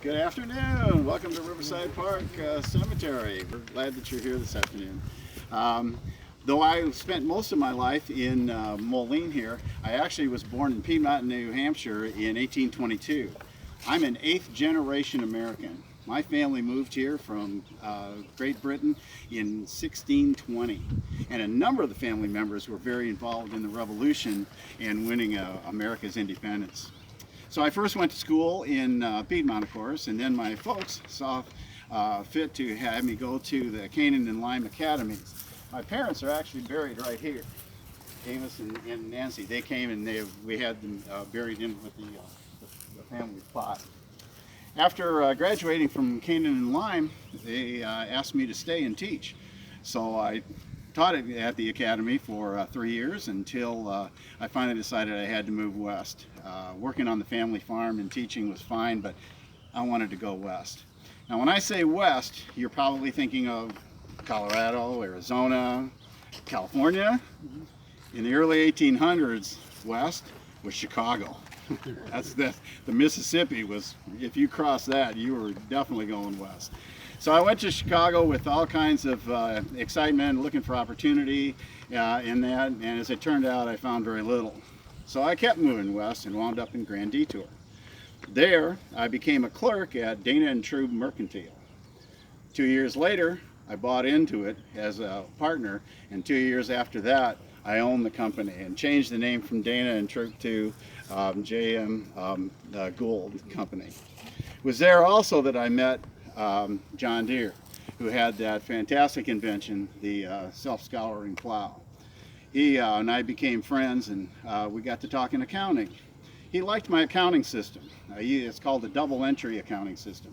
Good afternoon. Welcome to Riverside Park Cemetery. We're glad that you're here this afternoon. Though I spent most of my life in Moline here, I actually was born in Piedmont, New Hampshire in 1822. I'm an 8th generation American. My family moved here from Great Britain in 1620, and a number of the family members were very involved in the Revolution and winning America's independence. So I first went to school in Piedmont, of course, and then my folks saw fit to have me go to the Canaan and Lime Academies. My parents are actually buried right here. Amos and Nancy, they came and we had them buried in with the family plot. After graduating from Canaan and Lime, they asked me to stay and teach. So I taught at the academy for 3 years until I finally decided I had to move west. Working on the family farm and teaching was fine, but I wanted to go west. Now when I say west, you're probably thinking of Colorado, Arizona, California. In the early 1800s, west was Chicago. The Mississippi was, if you crossed that, you were definitely going west. So I went to Chicago with all kinds of excitement, looking for opportunity in that, and as it turned out, I found very little. So I kept moving west and wound up in Grand Detour. There, I became a clerk at Dana and Trube Mercantile. 2 years later, I bought into it as a partner, and 2 years after that, I owned the company and changed the name from Dana and Trube to J.M. Gould Company. It was there also that I met John Deere, who had that fantastic invention, the self-scouring plow. He and I became friends, and we got to talking accounting. He liked my accounting system. It's called the double entry accounting system.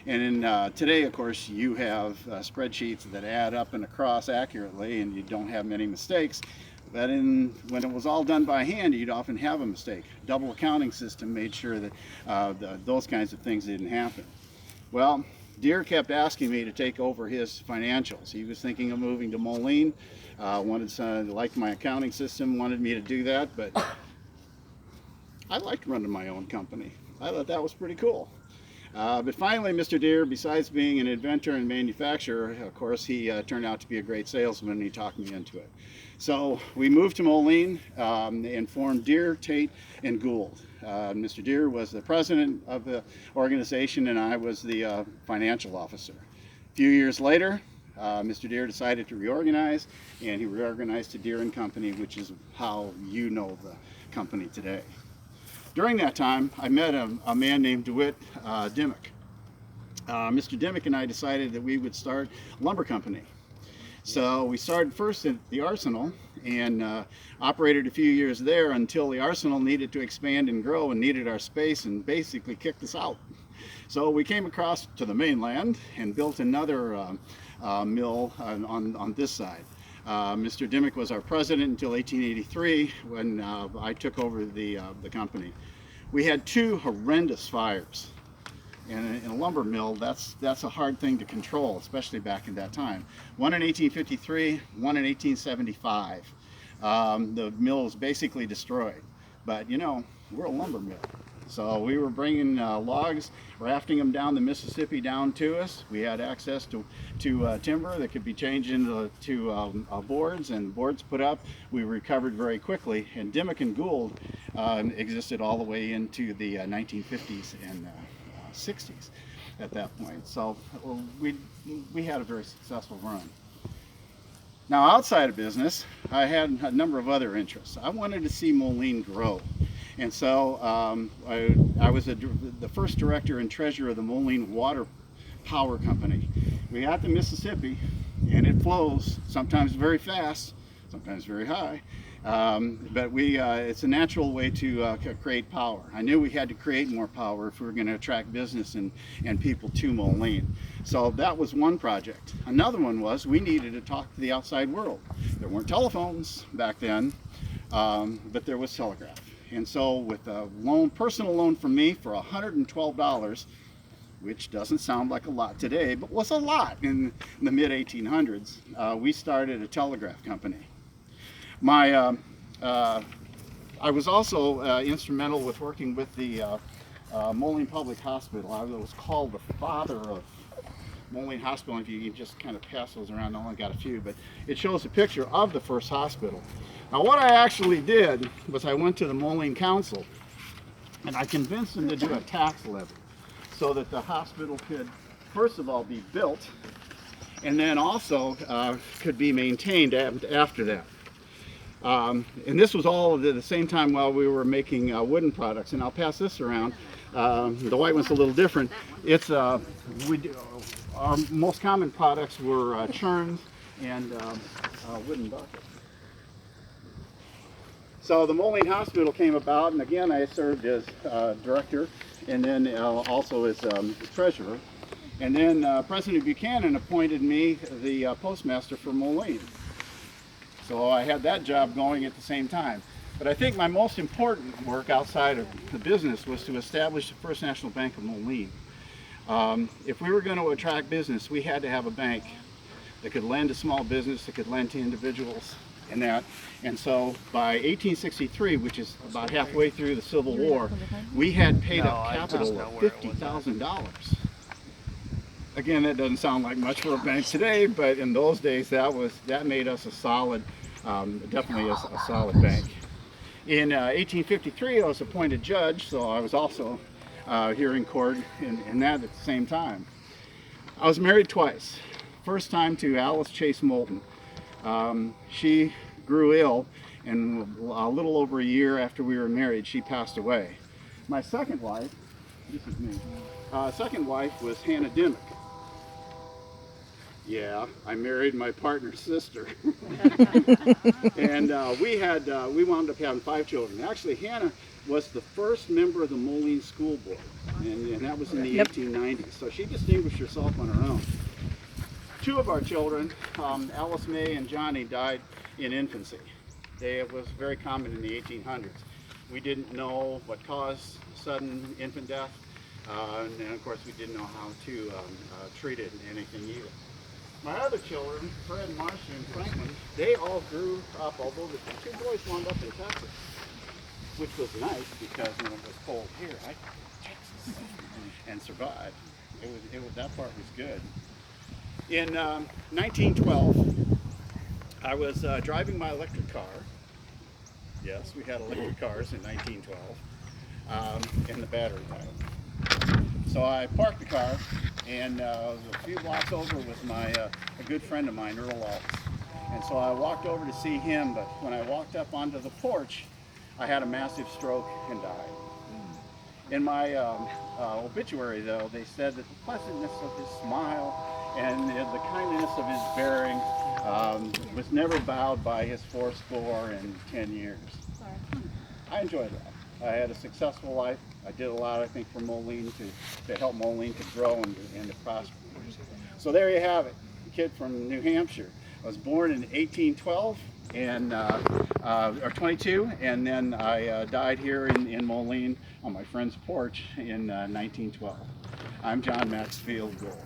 And today, of course, you have spreadsheets that add up and across accurately, and you don't have many mistakes. But when it was all done by hand, you'd often have a mistake. Double accounting system made sure that those kinds of things didn't happen. Well, Deere kept asking me to take over his financials. He was thinking of moving to Moline, liked my accounting system, wanted me to do that, but I liked running my own company. I thought that was pretty cool. But finally, Mr. Deere, besides being an inventor and manufacturer, of course, he turned out to be a great salesman, and he talked me into it. So we moved to Moline and formed Deere, Tate, and Gould. Mr. Deere was the president of the organization, and I was the financial officer. A few years later, Mr. Deere decided to reorganize, and he reorganized to Deere & Company, which is how you know the company today. During that time, I met a man named DeWitt Dimmick. Mr. Dimmick and I decided that we would start a lumber company. So we started first at the Arsenal and operated a few years there until the Arsenal needed to expand and grow and needed our space and basically kicked us out. So we came across to the mainland and built another mill on this side. Mr. Dimmick was our president until 1883 when I took over the company. We had 2 horrendous fires. In a lumber mill, that's a hard thing to control, especially back in that time. One in 1853, one in 1875. The mill was basically destroyed. But you know, we're a lumber mill. So we were bringing logs, rafting them down the Mississippi down to us. We had access to timber that could be changed into boards, and boards put up. We recovered very quickly, and Dimmick and Gould existed all the way into the 1950s and 60s at that point. So we had a very successful run. Now outside of business, I had a number of other interests. I wanted to see Moline grow. And so I was the first director and treasurer of the Moline Water Power Company. We got the Mississippi, and it flows sometimes very fast, sometimes very high. But it's a natural way to create power. I knew we had to create more power if we were going to attract business and people to Moline. So that was one project. Another one was we needed to talk to the outside world. There weren't telephones back then, but there was telegraph. And so with a personal loan from me for $112, which doesn't sound like a lot today, but was a lot in the mid-1800s, we started a telegraph company. I was also instrumental with working with the Moline Public Hospital. I was called the father of Moline Hospital. If you can just kind of pass those around, I only got a few, but it shows a picture of the first hospital. Now what I actually did was I went to the Moline Council and I convinced them to do a tax levy so that the hospital could, first of all, be built and then also could be maintained after that. And this was all at the same time while we were making wooden products. And I'll pass this around. The white one's a little different. It's our most common products were churns and wooden buckets. So the Moline Hospital came about, and again I served as director and then also as treasurer. And then President Buchanan appointed me the postmaster for Moline. So I had that job going at the same time. But I think my most important work outside of the business was to establish the First National Bank of Moline. If we were going to attract business, we had to have a bank that could lend to small business, that could lend to individuals and that. And so by 1863, which is about halfway through the Civil War, we had paid up capital of $50,000. Again, that doesn't sound like much for a bank today, but in those days that made us a solid, definitely a solid bank. In 1853, I was appointed judge, so I was also here in court in that at the same time. I was married twice. First time to Alice Chase Moulton. She grew ill, and a little over a year after we were married, she passed away. My second wife, this is me, second wife was Hannah Dimmick. Yeah, I married my partner's sister. And we wound up having 5 children. Actually, Hannah was the first member of the Moline School Board, and that was in the 1890s. So she distinguished herself on her own. 2 of our children, Alice May and Johnny, died in infancy. It was very common in the 1800s. We didn't know what caused sudden infant death, and then of course we didn't know how to treat it in anything either. My other children, Fred, Marcia, and Franklin, they all grew up, although the 2 boys wound up in Texas, which was nice because when it was cold here, I went to Texas and survived. That part was good. In 1912, I was driving my electric car. Yes, we had electric cars in 1912, and the battery died. So I parked the car, and a few blocks over was a good friend of mine, Earl Alts. And so I walked over to see him, but when I walked up onto the porch, I had a massive stroke and died. In my obituary, though, they said that the pleasantness of his smile and the kindness of his bearing was never bowed by his 10 years. I enjoyed that. I had a successful life. I did a lot, I think, for Moline to help Moline to grow and to prosper. So there you have it, a kid from New Hampshire. I was born in 1812 and or 22, and then I died here in Moline on my friend's porch in 1912. I'm John Maxfield Gould.